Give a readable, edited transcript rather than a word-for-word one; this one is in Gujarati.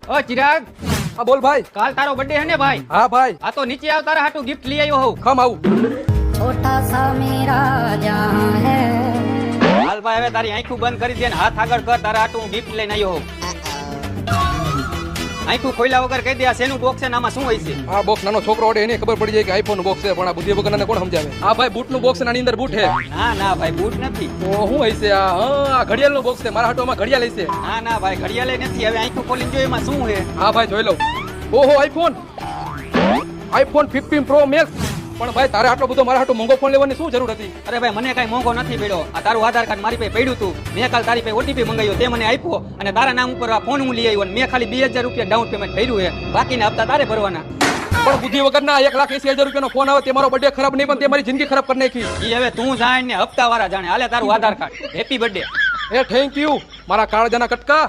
ઓ ચિરાગ, હા બોલ ભાઈ. કાલ તારો બર્થડે હે ને ભાઈ? હા ભાઈ. આ તો નીચે આવ, તારા હાટુ ગિફ્ટ લઈ આવ્યો હોઉં. ખમ આવું. छोटा सा मेरा जहां है હાલ ભાઈ, હવે તારી આંખું બંધ કરી દે ને હાથ આગળ કર, તારા હાટુ હું ગિફ્ટ લઈને આવ્યો હોઉં. આંખું ખોલ્યા વગર કહી દે આ શેનું બોક્સ છે ને આમાં શું હોય છે? આ બોક્સ નાનો છોકરો ઓડે એને ખબર પડી જાય કે આઈફોન નું બોક્સ છે, પણ આ બુદ્ધિ વગરના કોણ સમજાવે? હા ભાઈ, બૂટ નું બોક્સ છે, આની અંદર બૂટ છે. ના ના ભાઈ, બૂટ નથી. તો શું હોય છે આ? હા, આ ઘડિયાળ નું બોક્સ છે, મારા હાટોમાં ઘડિયાળ છે. ના ના ભાઈ, ઘડિયાળે નથી. હવે આંખું ખોલીને જો એમાં શું છે. હા ભાઈ, જોઈ લઉં. ઓહો, આઈફોન 15 પ્રો મેક્સ. પણ ભાઈ, તારે આટલો બધો મારા હાટો મોંઘો ફોન લેવાની શું જરૂર હતી? અરે ભાઈ, મને કઈ મોંઘો નથી પડ્યો. આ તારું આધાર કાર્ડ મારી પાસે પડ્યું હતું. મેં કાલ તારી પાસે ઓટીપી મંગાવ્યો, તે મને આપ્યો અને તારા નામ ઉપર આ ફોન હું લઈ આવ્યો. મેં ખાલી 2000 રૂપિયા ડાઉન પેમેન્ટ કર્યું છે, બાકીના હપ્તા તારે ભરવાના. પણ બુદ્ધિ વગરના 1,80,000 રૂપિયાનો ફોન આવે તે મારો બર્થડે ખરાબ નહીં, પણ તે મારી જિંદગી ખરાબ કરી નાખી. ઈ હવે તું જાણ ને હપ્તા વાળા જાણે. હાલે તારું આધાર કાર્ડ. Happy birthday. એ થેન્ક યુ મારા કાળજાના કટકા.